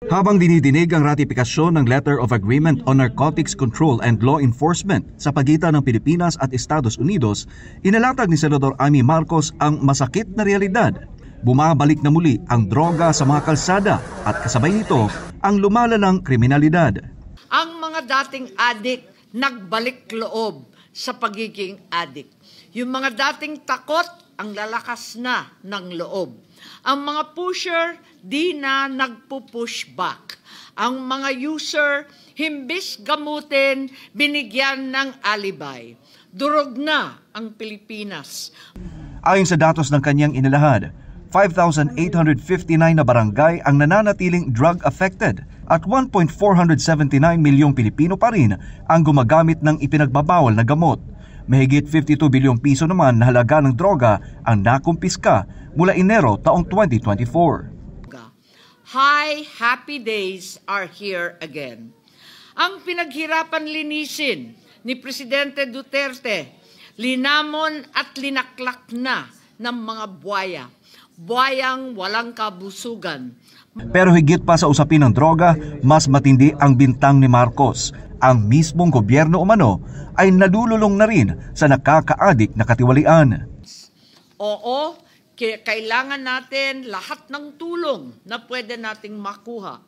Habang dinidinig ang ratifikasyon ng Letter of Agreement on Narcotics Control and Law Enforcement sa pagitan ng Pilipinas at Estados Unidos, inalatag ni Senador Amy Marcos ang masakit na realidad. Bumabalik na muli ang droga sa mga kalsada at kasabay nito ang lumalalang kriminalidad. Ang mga dating adik nagbalik loob sa pagiging adik. Yung mga dating takot ang lalakas na ng loob. Ang mga pusher, di na nagpo-push back. Ang mga user, himbis gamutin, binigyan ng alibay. Durog na ang Pilipinas. Ayon sa datos ng kanyang inilahad, 5,859 na barangay ang nananatiling drug-affected at 1.479 milyong Pilipino pa rin ang gumagamit ng ipinagbabawal na gamot. Mahigit 52 bilyong piso naman na halaga ng droga ang nakumpiska mula Enero taong 2024. High happy days are here again. Ang pinaghirapan linisin ni Presidente Duterte, linamon at linaklak na ng mga buwaya. Buwayang walang kabusugan. Pero higit pa sa usapin ng droga, mas matindi ang bintang ni Marcos. Ang mismong gobyerno umano ay nalululong na rin sa nakakaadik na katiwalian. Oo, kailangan natin lahat ng tulong na pwede nating makuha.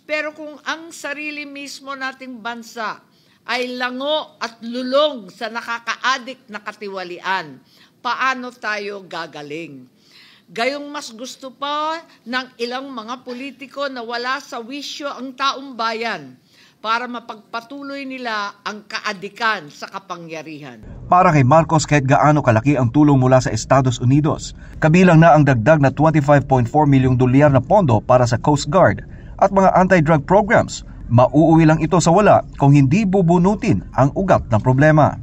Pero kung ang sarili mismo nating bansa ay lango at lulong sa nakakaadik na katiwalian, paano tayo gagaling? Gayong mas gusto pa ng ilang mga politiko na wala sa wisyo ang taong bayan para mapagpatuloy nila ang kaadikan sa kapangyarihan. Para kay Marcos, kahit gaano kalaki ang tulong mula sa Estados Unidos, kabilang na ang dagdag na 25.4 milyong dolyar na pondo para sa Coast Guard at mga anti-drug programs, mauuwi lang ito sa wala kung hindi bubunutin ang ugat ng problema.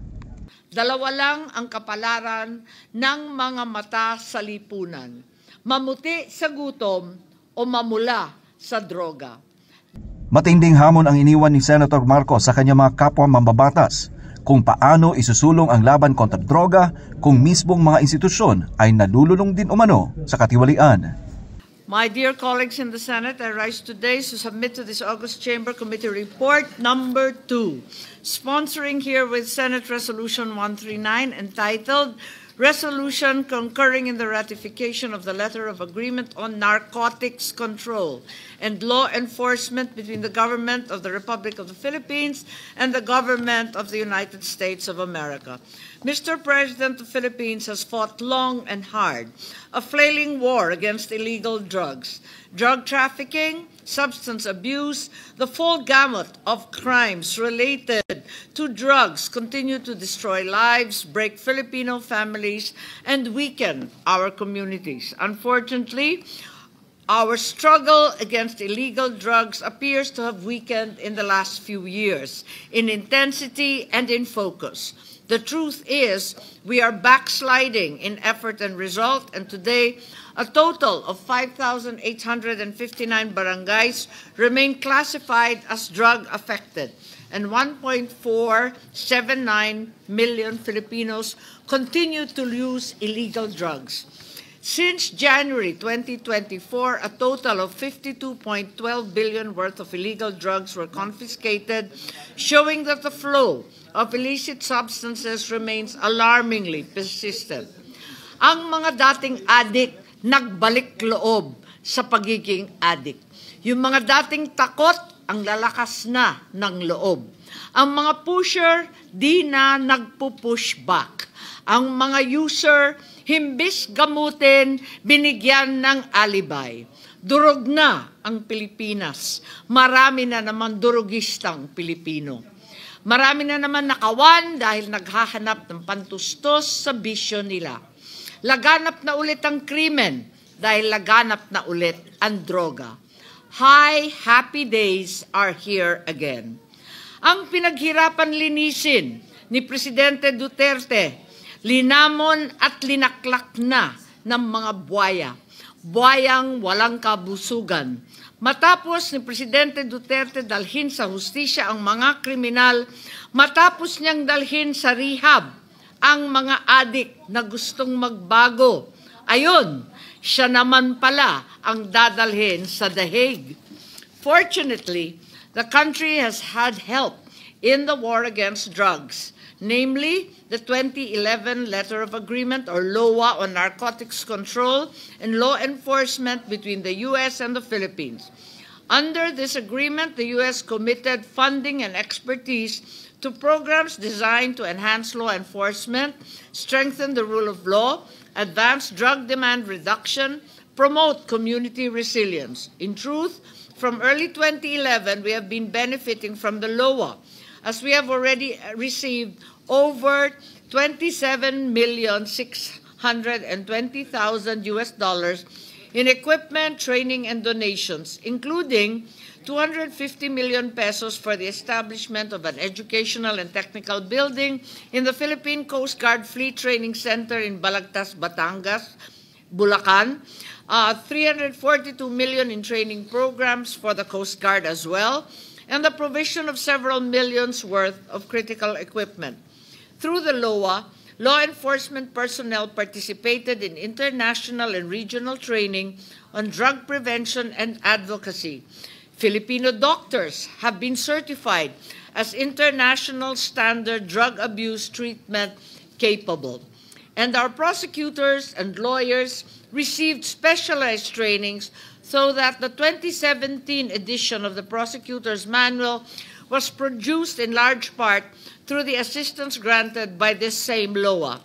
Dalawa lang ang kapalaran ng mga mata sa lipunan, mamuti sa gutom o mamula sa droga. Matinding hamon ang iniwan ni Senator Marcos sa kanyang mga kapwa mambabatas kung paano isusulong ang laban kontra droga kung mismong mga institusyon ay nalululong din umano sa katiwalian. My dear colleagues in the Senate, I rise today to submit to this August Chamber Committee Report number 2, sponsoring here with Senate Resolution 139 entitled Resolution concurring in the ratification of the Letter of Agreement on Narcotics Control and Law Enforcement between the Government of the Republic of the Philippines and the Government of the United States of America. Mr. President, the Philippines has fought long and hard a flailing war against illegal drugs, drug trafficking, substance abuse, the full gamut of crimes related to drugs continue to destroy lives, break Filipino families, and weaken our communities. Unfortunately, our struggle against illegal drugs appears to have weakened in the last few years in intensity and in focus. The truth is, we are backsliding in effort and result, and today, a total of 5,859 barangays remain classified as drug-affected, and 1.479 million Filipinos continue to use illegal drugs. Since January 2024, a total of 52.12 billion worth of illegal drugs were confiscated, showing that the flow of illicit substances remains alarmingly persistent. Ang mga dating adik nagbalik loob sa pagiging adik. Yung mga dating takot ang lalakas na ng loob. Ang mga pusher, di na nagpo-push back. Ang mga user, himbis gamutin, binigyan ng alibay. Durog na ang Pilipinas. Marami na naman durugistang Pilipino. Marami na naman nakawan dahil naghahanap ng pantustos sa bisyo nila. Laganap na ulit ang krimen dahil laganap na ulit ang droga. High happy days are here again. Ang pinaghirapan linisin ni Presidente Duterte, linamon at linaklak na ng mga buwaya. Buwayang walang kabusugan. Matapos ni Presidente Duterte dalhin sa hustisya ang mga kriminal, matapos niyang dalhin sa rehab ang mga adik na gustong magbago. Ayun, siya naman pala ang dadalhin sa The Hague. Fortunately, the country has had help in the war against drugs, namely the 2011 Letter of Agreement, or LOA, on narcotics control and law enforcement between the U.S. and the Philippines. Under this agreement, the U.S. committed funding and expertise to programs designed to enhance law enforcement, strengthen the rule of law, advance drug demand reduction, promote community resilience. In truth, from early 2011, we have been benefiting from the LOA, as we have already received over $27,620,000 US in equipment, training, and donations, including 250 million pesos for the establishment of an educational and technical building in the Philippine Coast Guard Fleet Training Center in Balagtas, Batangas, Bulacan, 342 million in training programs for the Coast Guard as well, and the provision of several millions worth of critical equipment. Through the LOA, law enforcement personnel participated in international and regional training on drug prevention and advocacy. Filipino doctors have been certified as international standard drug abuse treatment capable. And our prosecutors and lawyers received specialized trainings so that the 2017 edition of the Prosecutor's Manual was produced in large part through the assistance granted by this same LOA.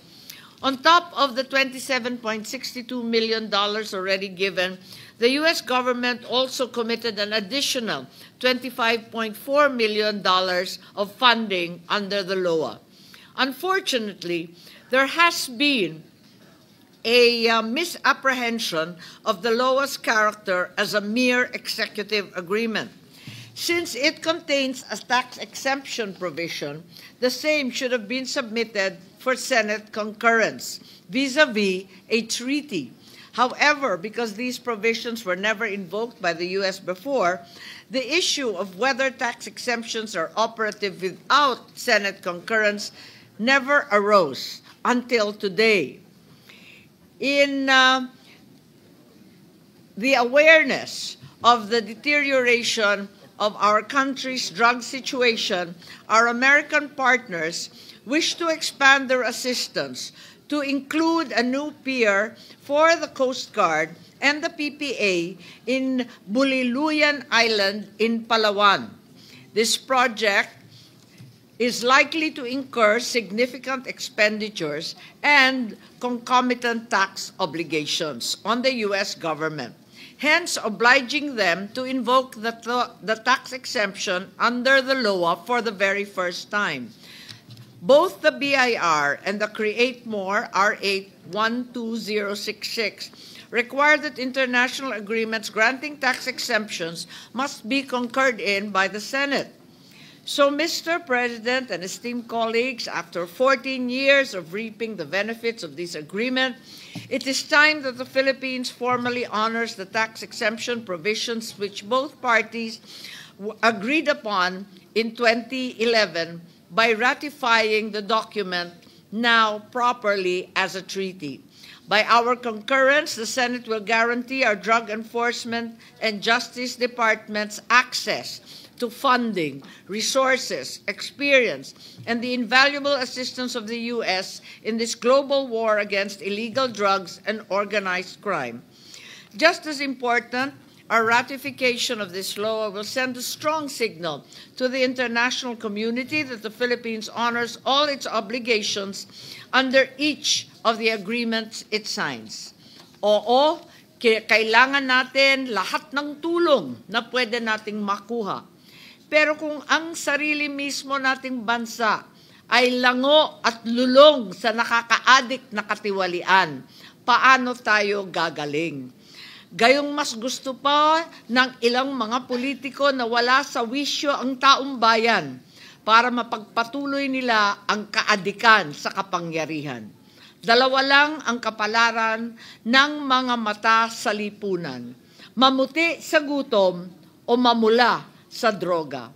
On top of the $27.62 million already given, the U.S. government also committed an additional $25.4 million of funding under the LOA. Unfortunately, there has been a misapprehension of the LOA's character as a mere executive agreement. Since it contains a tax exemption provision, the same should have been submitted for Senate concurrence vis-a-vis a treaty. However, because these provisions were never invoked by the U.S. before, the issue of whether tax exemptions are operative without Senate concurrence never arose until today. In the awareness of the deterioration of our country's drug situation, our American partners wish to expand their assistance to include a new pier for the Coast Guard and the PPA in Buliluyan Island in Palawan. This project is likely to incur significant expenditures and concomitant tax obligations on the U.S. government, hence obliging them to invoke the tax exemption under the LOA for the very first time. Both the BIR and the Create More R8 12066 require that international agreements granting tax exemptions must be concurred in by the Senate. So, Mr. President and esteemed colleagues, after 14 years of reaping the benefits of this agreement, it is time that the Philippines formally honors the tax exemption provisions which both parties agreed upon in 2011 by ratifying the document now properly as a treaty. By our concurrence, the Senate will guarantee our drug enforcement and justice departments access to funding, resources, experience, and the invaluable assistance of the U.S. in this global war against illegal drugs and organized crime. Just as important, our ratification of this law will send a strong signal to the international community that the Philippines honors all its obligations under each of the agreements it signs. Oo, kailangan natin lahat ng tulong na pwede nating makuha. Pero kung ang sarili mismo nating bansa ay lango at lulong sa nakaka-addict na katiwalian, paano tayo gagaling? Gayong mas gusto pa ng ilang mga politiko na wala sa wisyo ang taong bayan para mapagpatuloy nila ang kaadikan sa kapangyarihan. Dalawa lang ang kapalaran ng mga mata sa lipunan: mamuti sa gutom o mamula sa droga.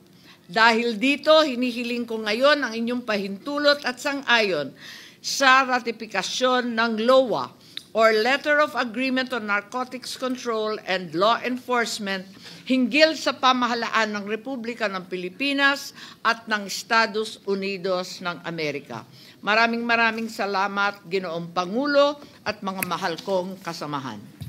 Dahil dito, hinihiling ko ngayon ang inyong pahintulot at sang-ayon sa ratifikasyon ng LOA or Letter of Agreement on Narcotics Control and Law Enforcement hinggil sa pamahalaan ng Republika ng Pilipinas at ng Estados Unidos ng Amerika. Maraming salamat, Ginoong Pangulo at mga mahal kong kasamahan.